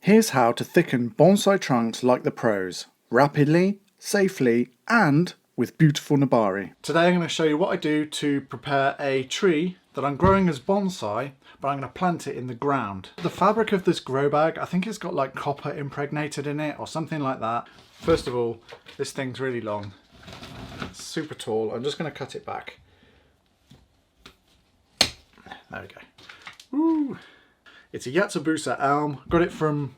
Here's how to thicken bonsai trunks like the pros, rapidly, safely, and with beautiful nebari. Today I'm going to show you what I do to prepare a tree that I'm growing as bonsai, but I'm going to plant it in the ground. The fabric of this grow bag, I think it's got like copper impregnated in it or something like that. First of all, this thing's really long. It's super tall. I'm just going to cut it back. There we go. Woo! It's a Yatsubusa elm. Got it from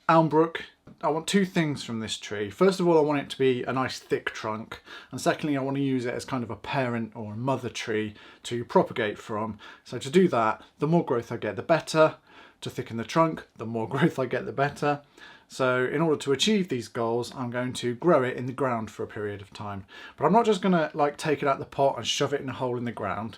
Elmbrook. I want two things from this tree. First of all, I want it to be a nice thick trunk. And secondly, I want to use it as kind of a parent or a mother tree to propagate from. So to do that, the more growth I get, the better. To thicken the trunk, the more growth I get, the better. So in order to achieve these goals, I'm going to grow it in the ground for a period of time. But I'm not just going to like take it out of the pot and shove it in a hole in the ground.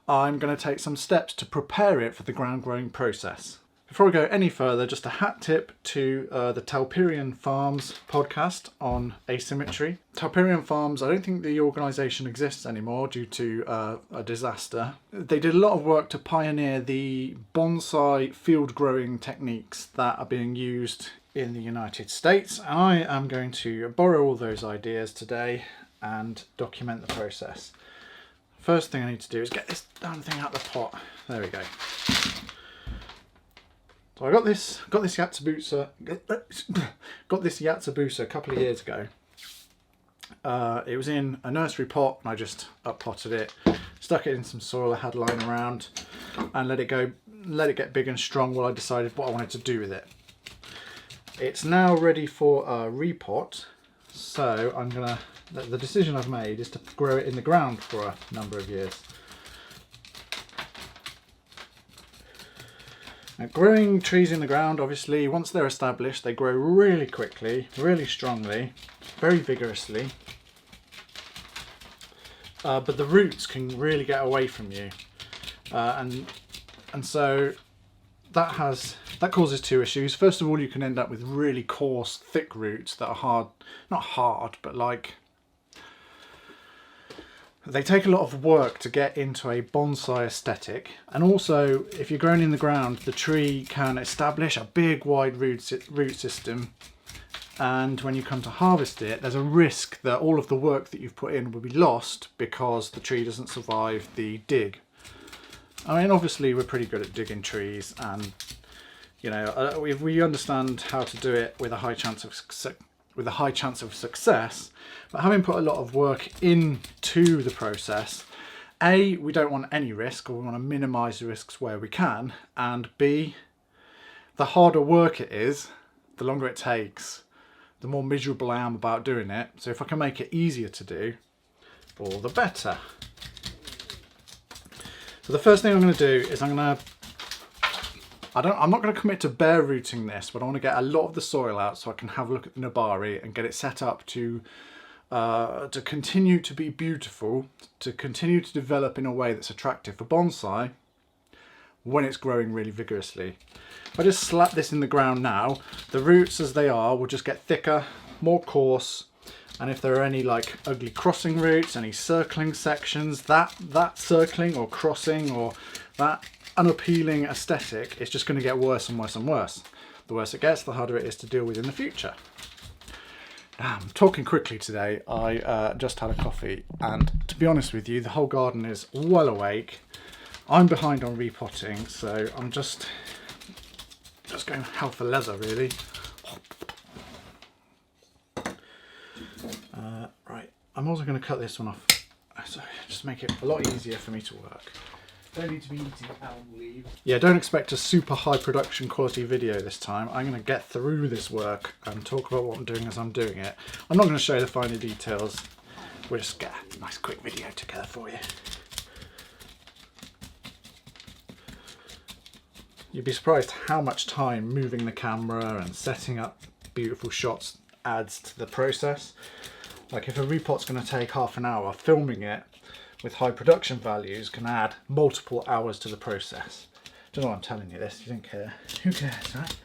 I'm going to take some steps to prepare it for the ground growing process. Before we go any further, just a hat tip to the Talperian Farms podcast on asymmetry. Talperian Farms, I don't think the organisation exists anymore due to a disaster. They did a lot of work to pioneer the bonsai field growing techniques that are being used in the United States. And I am going to borrow all those ideas today and document the process. First thing I need to do is get this damn thing out of the pot. There we go. So I got this Yatsubusa a couple of years ago. It was in a nursery pot and I just up-potted it, stuck it in some soil I had lying around and let it get big and strong while I decided what I wanted to do with it. It's now ready for a repot, so the decision I've made is to grow it in the ground for a number of years. Now, growing trees in the ground, obviously, once they're established, they grow really quickly, really strongly, very vigorously. But the roots can really get away from you. And so that causes two issues. First of all, you can end up with really coarse, thick roots that are hard, not hard, but like, they take a lot of work to get into a bonsai aesthetic, and also if you're growing in the ground, the tree can establish a big wide root system, and when you come to harvest it, there's a risk that all of the work that you've put in will be lost because the tree doesn't survive the dig. I mean, obviously we're pretty good at digging trees, and you know, we understand how to do it with a high chance of success, but having put a lot of work into the process, A, we don't want any risk, or we want to minimise the risks where we can, and B, the harder work it is, the longer it takes, the more miserable I am about doing it. So if I can make it easier to do, all the better. So the first thing I'm going to do is I'm not going to commit to bare rooting this, but I want to get a lot of the soil out so I can have a look at the nebari and get it set up to continue to be beautiful, to continue to develop in a way that's attractive for bonsai when it's growing really vigorously. If I just slap this in the ground now, the roots as they are will just get thicker, more coarse, and if there are any like ugly crossing roots, any circling sections, that circling or crossing or that unappealing aesthetic, it's just going to get worse and worse and worse. The worse it gets, the harder it is to deal with in the future. Now, I'm talking quickly today. I just had a coffee, and to be honest with you, the whole garden is well awake. I'm behind on repotting, so I'm just going hell for leather, really. Right, I'm also going to cut this one off, so just make it a lot easier for me to work. Don't need to be eating elm leaves. Yeah, don't expect a super high production quality video this time. I'm going to get through this work and talk about what I'm doing as I'm doing it. I'm not going to show you the finer details. We'll just get a nice quick video together for you. You'd be surprised how much time moving the camera and setting up beautiful shots adds to the process. Like if a repot's going to take half an hour, filming it with high production values can add multiple hours to the process. Don't know why I'm telling you this, you don't care. Who cares, right?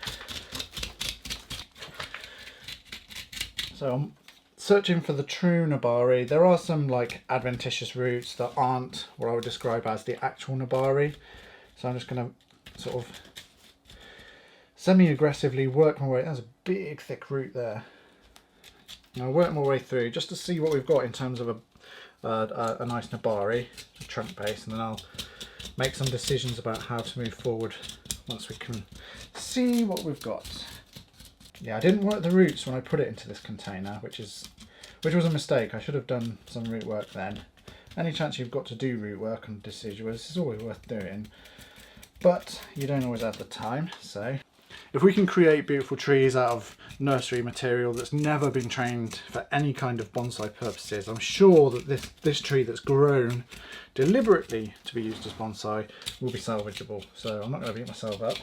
So I'm searching for the true nebari. There are some like adventitious roots that aren't what I would describe as the actual nebari. So I'm just going to sort of semi-aggressively work my way. There's a big thick root there. I'll work my way through just to see what we've got in terms of a nice nebari, a trunk base, and then I'll make some decisions about how to move forward once we can see what we've got. Yeah, I didn't work the roots when I put it into this container, which was a mistake. I should have done some root work then. Any chance you've got to do root work on deciduous is always worth doing, but you don't always have the time. So if we can create beautiful trees out of nursery material that's never been trained for any kind of bonsai purposes, I'm sure that this tree that's grown deliberately to be used as bonsai will be salvageable. So I'm not going to beat myself up.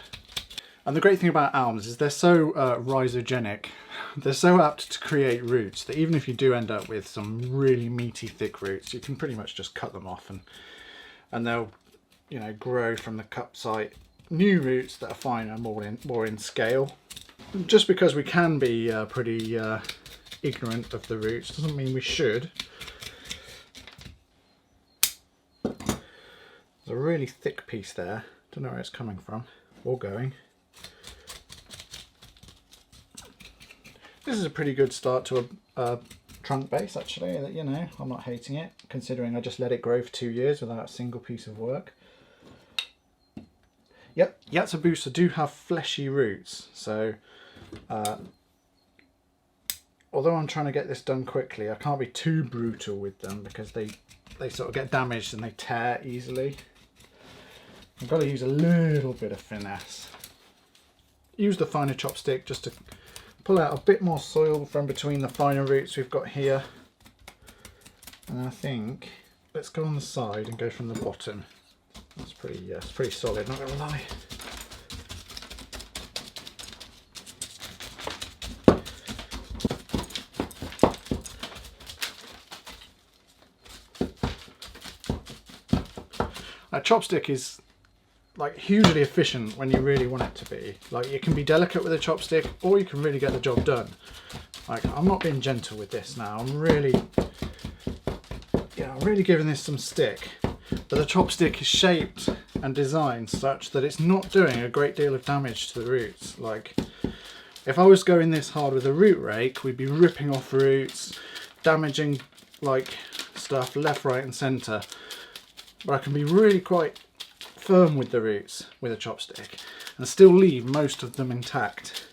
And the great thing about elms is they're so rhizogenic, they're so apt to create roots that even if you do end up with some really meaty thick roots, you can pretty much just cut them off and they'll, you know, grow from the cup site new roots that are finer, more in scale. Just because we can be pretty ignorant of the roots doesn't mean we should. There's a really thick piece there, don't know where it's coming from or going. This is a pretty good start to a trunk base actually, that, you know, I'm not hating it considering I just let it grow for 2 years without a single piece of work. Yep, Yatsubusa do have fleshy roots, so although I'm trying to get this done quickly, I can't be too brutal with them because they sort of get damaged and they tear easily. I've got to use a little bit of finesse. Use the finer chopstick just to pull out a bit more soil from between the finer roots we've got here. And I think, let's go on the side and go from the bottom. That's pretty, it's pretty solid, not gonna lie. A chopstick is like hugely efficient when you really want it to be. Like, you can be delicate with a chopstick or you can really get the job done. Like, I'm not being gentle with this now. I'm really giving this some stick. But the chopstick is shaped and designed such that it's not doing a great deal of damage to the roots. Like, if I was going this hard with a root rake, we'd be ripping off roots, damaging like stuff left, right and centre. But I can be really quite firm with the roots with a chopstick and still leave most of them intact.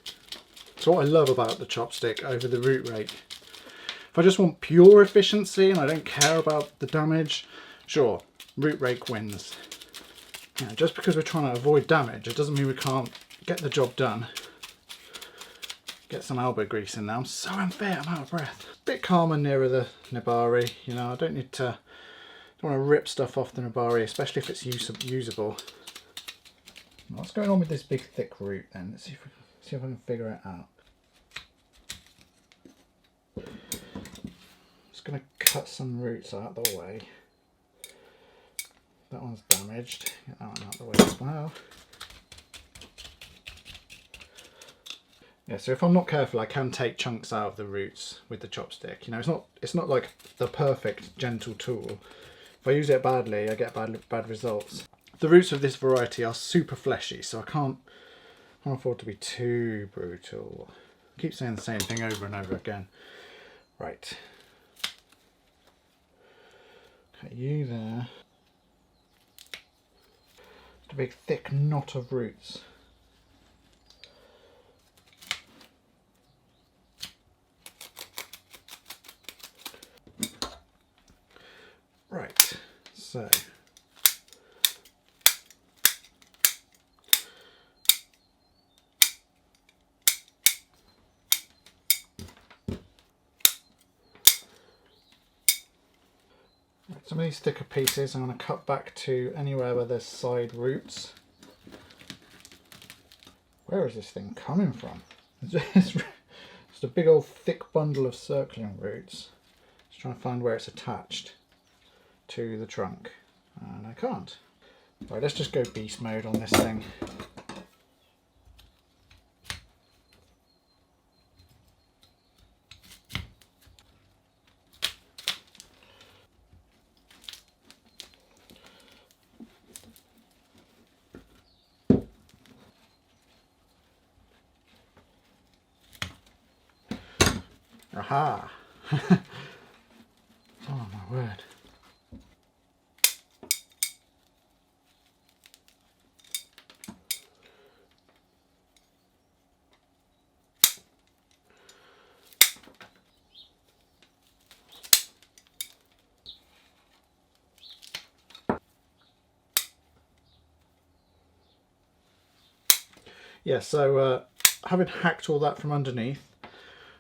That's what I love about the chopstick over the root rake. If I just want pure efficiency and I don't care about the damage, sure, root rake wins. You know, just because we're trying to avoid damage, it doesn't mean we can't get the job done. Get some elbow grease in there. I'm so unfit, I'm out of breath. Bit calmer nearer the nebari, you know, I don't want to rip stuff off the nebari, especially if it's usable. What's going on with this big thick root then? Let's see if I can figure it out. Just going to cut some roots out of the way. That one's damaged. Get that one out of the way as well. Yeah, so if I'm not careful, I can take chunks out of the roots with the chopstick. You know, it's not like the perfect gentle tool. If I use it badly, I get bad results. The roots of this variety are super fleshy, so I can't afford to be too brutal. I keep saying the same thing over and over again. Right. Okay, you there. Just a big thick knot of roots. Right, so some of these thicker pieces I'm going to cut back to anywhere where there's side roots. Where is this thing coming from? It's just a big old thick bundle of circling roots. Just trying to find where it's attached to the trunk, and I can't. Right, let's just go beast mode on this thing. Aha! Oh my word. Yeah, so having hacked all that from underneath,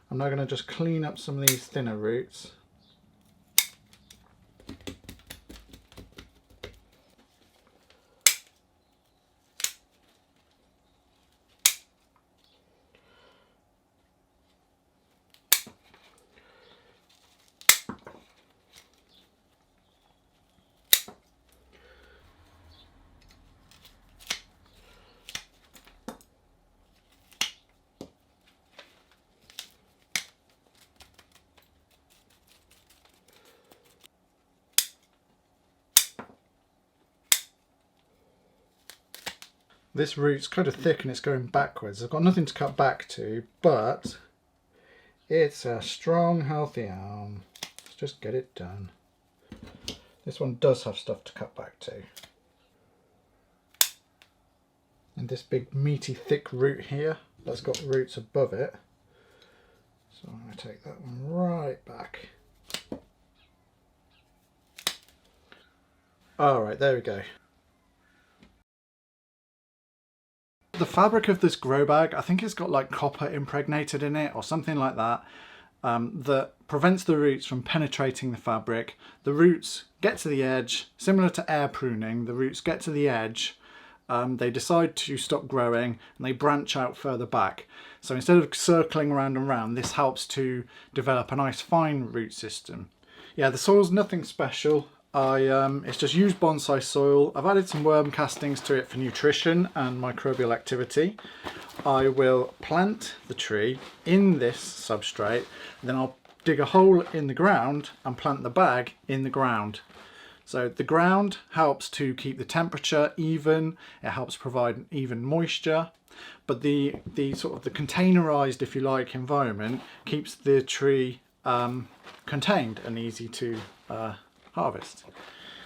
I'm now going to just clean up some of these thinner roots. This root's kind of thick and it's going backwards. I've got nothing to cut back to, but it's a strong, healthy elm. Let's just get it done. This one does have stuff to cut back to. And this big meaty thick root here, that's got roots above it. So I'm going to take that one right back. Alright, there we go. The fabric of this grow bag, I think it's got like copper impregnated in it or something like that, that prevents the roots from penetrating the fabric. The roots get to the edge, similar to air pruning, the roots get to the edge, they decide to stop growing and they branch out further back. So instead of circling around and round, this helps to develop a nice fine root system. Yeah, the soil's nothing special. It's just used bonsai soil. I've added some worm castings to it for nutrition and microbial activity. I will plant the tree in this substrate, and then I'll dig a hole in the ground and plant the bag in the ground. So the ground helps to keep the temperature even, it helps provide even moisture, but the sort of the containerized, if you like, environment keeps the tree contained and easy to harvest.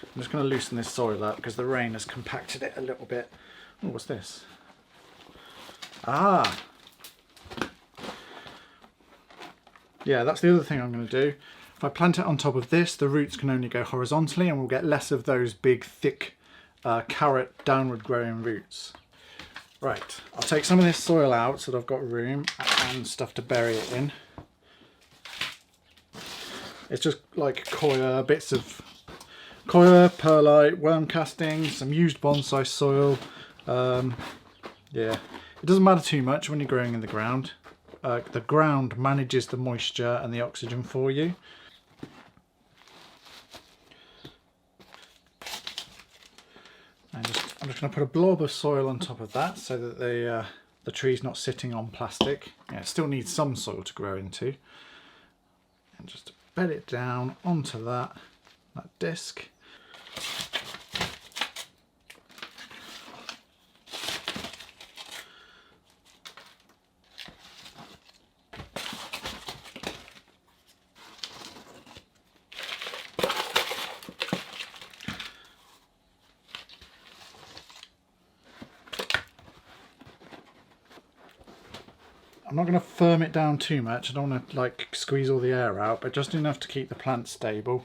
I'm just going to loosen this soil up because the rain has compacted it a little bit. Oh, what's this? Ah! Yeah, that's the other thing I'm going to do. If I plant it on top of this, the roots can only go horizontally and we'll get less of those big, thick, carrot, downward growing roots. Right, I'll take some of this soil out so that I've got room and stuff to bury it in. It's just like coir, bits of coir, perlite, worm castings, some used bonsai soil. Yeah, it doesn't matter too much when you're growing in the ground. The ground manages the moisture and the oxygen for you. And I'm just going to put a blob of soil on top of that so that the tree's not sitting on plastic. Yeah, it still needs some soil to grow into. And just bed it down onto that disc. I'm not going to firm it down too much. I don't want to like squeeze all the air out, but just enough to keep the plant stable.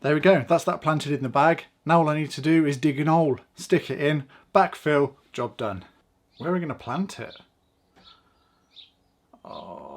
There we go, that's that planted in the bag. Now all I need to do is dig an hole, stick it in, backfill, job done. Where are we going to plant it? Oh.